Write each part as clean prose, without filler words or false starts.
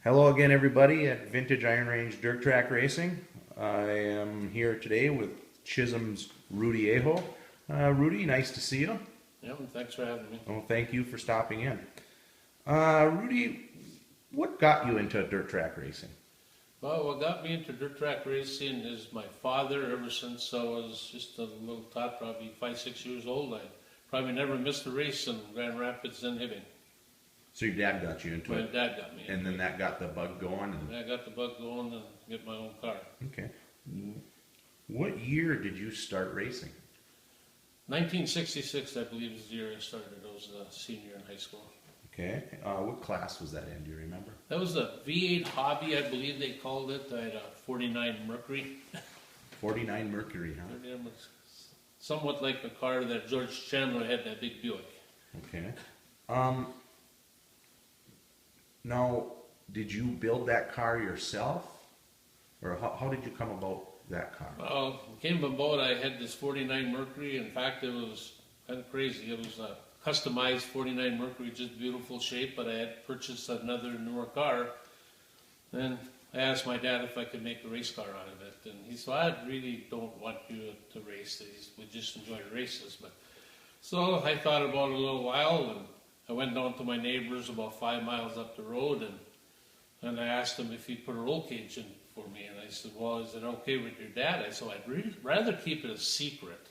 Hello again, everybody, at Vintage Iron Range Dirt Track Racing. I am here today with Chisholm's Rudy Aho. Rudy, nice to see you. Yeah, well, thanks for having me. Well, thank you for stopping in. Rudy, what got you into dirt track racing? Well, what got me into dirt track racing is my father. Ever since I was just a little tot, probably 5, 6 years old, I probably never missed a race in Grand Rapids and Hibbing. So your dad got you into My it, dad got me into and then that got the bug going. it. I got the bug going and get my own car. Okay. What year did you start racing? 1966, I believe, is the year I started. I was a senior in high school. Okay. What class was that in? Do you remember? That was a V8 hobby, I believe they called it. I had a 49 Mercury. 49 Mercury, huh? Somewhat like the car that George Chandler had, that big Buick. Okay. Now, did you build that car yourself? Or how did you come about that car? Well, it came about, I had this 49 Mercury. In fact, it was kind of crazy. It was a customized 49 Mercury, just beautiful shape, but I had purchased another newer car. And I asked my dad if I could make a race car out of it. And he said, I really don't want you to race. We just enjoy races. So I thought about it a little while, and I went down to my neighbor's about 5 miles up the road, and I asked him if he'd put a roll cage in for me. And I said, well, is it okay with your dad? I said, I'd really rather keep it a secret,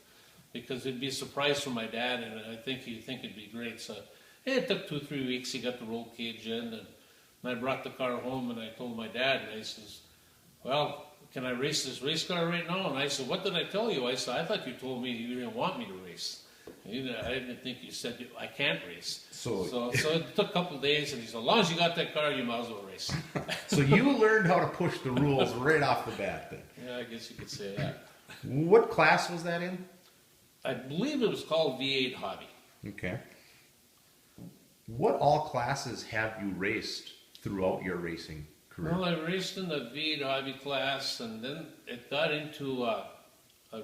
because it'd be a surprise for my dad, and I think he'd think it'd be great. So it took 2 or 3 weeks. He got the roll cage in, and I brought the car home, and I told my dad, and I says, well, can I race this race car right now? And I said, what did I tell you? I said, I thought you told me you didn't want me to race. I didn't think you said I can't race. So it took a couple of days, and he said, as long as you got that car, you might as well race. So you learned how to push the rules right off the bat then. Yeah, I guess you could say that. What class was that in? I believe it was called V8 Hobby. Okay. What all classes have you raced throughout your racing career? Well, I raced in the V8 Hobby class, and then it got into a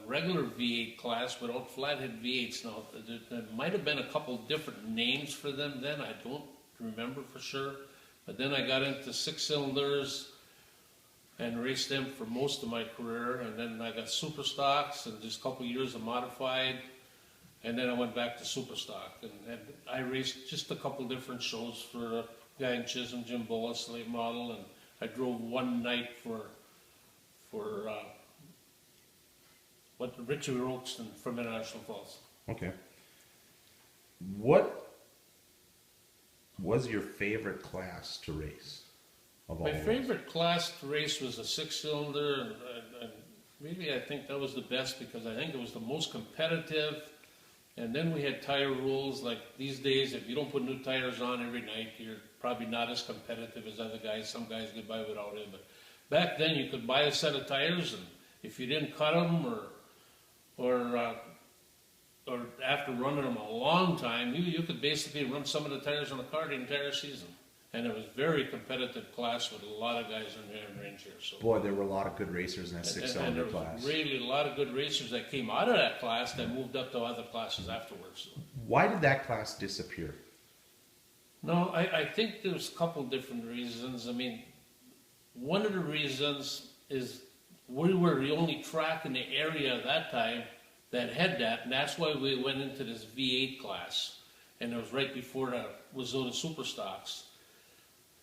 regular V8 class without flathead V8s. Now, there might have been a couple different names for them then. I don't remember for sure. But then I got into 6 cylinders and raced them for most of my career. And then I got super stocks and just a couple years of modified. And then I went back to super stock. And I raced just a couple different shows for a guy in Chisholm, Jim Bolus, late model. And I drove one night for Richie Roxton from International Falls. Okay. What was your favorite class to race? My favorite class to race was a 6-cylinder, and really I think that was the best because I think it was the most competitive. And then we had tire rules. Like these days, if you don't put new tires on every night, you're probably not as competitive as other guys. Some guys get by without it. But back then, you could buy a set of tires, and if you didn't cut them or after running them a long time, you could basically run some of the tires on the car the entire season. And it was a very competitive class with a lot of guys in there in range here. So, boy, there were a lot of good racers in that 6-cylinder class. And there was really a lot of good racers that came out of that class that moved up to other classes afterwards. So. Why did that class disappear? No, I think there's a couple different reasons. I mean, one of the reasons is we were the only track in the area at that time that had that, and that's why we went into this V8 class. And it was right before the Wazota Super Stocks.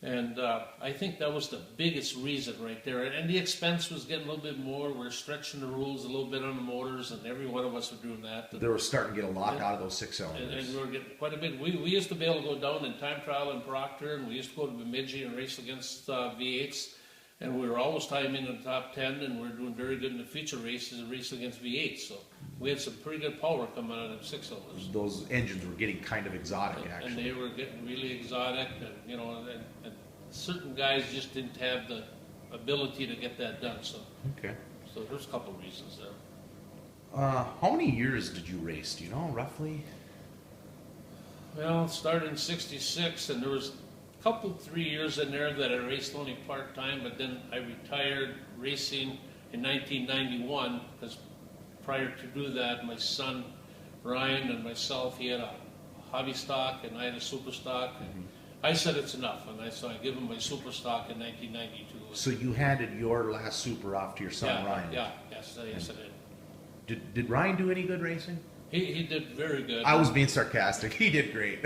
And I think that was the biggest reason right there. And the expense was getting a little bit more. We're stretching the rules a little bit on the motors, and every one of us were doing that. They were starting to get a lot out of those 6-cylinders. And we were getting quite a bit. We used to be able to go down in time trial in Proctor, and we used to go to Bemidji and race against V8s. And we were always timing in the top 10, and we were doing very good in the feature races and racing against V8s. So we had some pretty good power coming out of them 6-cylinders. Those engines were getting kind of exotic, actually. And they were getting really exotic, and and certain guys just didn't have the ability to get that done. So, okay. So there's a couple of reasons there. How many years did you race? Do you know roughly? Well, it started in '66, and there was a couple, 3 years in there that I raced only part-time, but then I retired racing in 1991, because prior to do that, my son Ryan and myself, he had a hobby stock, and I had a super stock. And I said it's enough, and so I give him my super stock in 1992. So you handed your last super off to your son yeah, Ryan. yes, I did. Did Ryan do any good racing? He did very good. I was being sarcastic. He did great.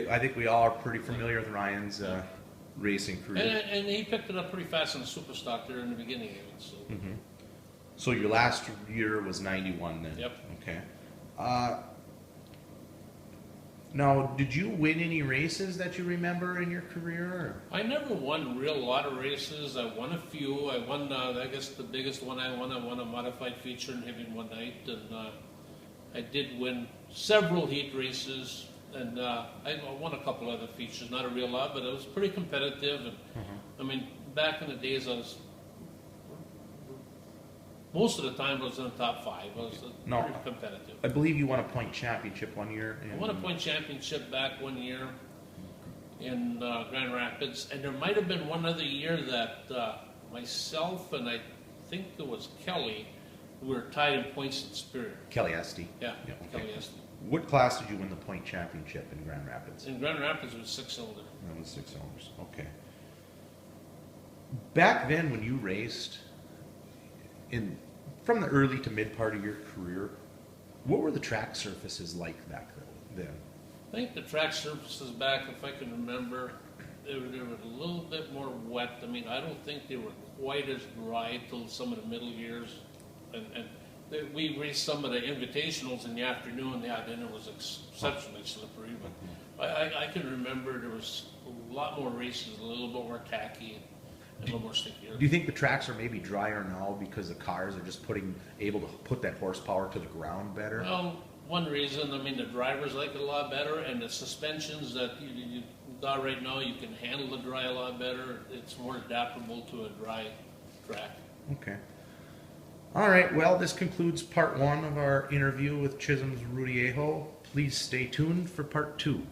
I think we all are pretty familiar with Ryan's racing career. And he picked it up pretty fast in the super stock there in the beginning of it. So. Mm-hmm. So your last year was 91 then? Yep. Okay. Now, did you win any races that you remember in your career? Or? I never won a lot of races. I won a few. I won, I guess the biggest one I won a modified feature in Heavy One Night. And I did win several heat races. And I won a couple other features, not a real lot, but it was pretty competitive. And I mean, back in the days, most of the time I was in the top 5. I was pretty competitive. I believe you won a point championship one year. I won a point championship back one year in Grand Rapids, and there might have been one other year that myself and I think it was Kelly were tied in points in Superior. Kelly Esty. Yeah, okay. Kelly Esty. What class did you win the point championship in Grand Rapids? In Grand Rapids, it was 6-cylinder. That was 6 cylinders. Okay. Back then, when you raced, from the early to mid part of your career, what were the track surfaces like back then? I think the track surfaces back, if I can remember, they were a little bit more wet. I mean, I don't think they were quite as dry till some of the middle years. And we raced some of the invitationals in the afternoon. Yeah, then it was exceptionally slippery. But I can remember there was a lot more races, a little bit more tacky. A little more stickier. Do you think the tracks are maybe drier now because the cars are just able to put that horsepower to the ground better? Well, one reason, I mean, the drivers like it a lot better, and the suspensions that you got right now, you can handle the dry a lot better. It's more adaptable to a dry track. Okay. All right, well, this concludes part 1 of our interview with Chisholm's Rudy Aho. Please stay tuned for part 2.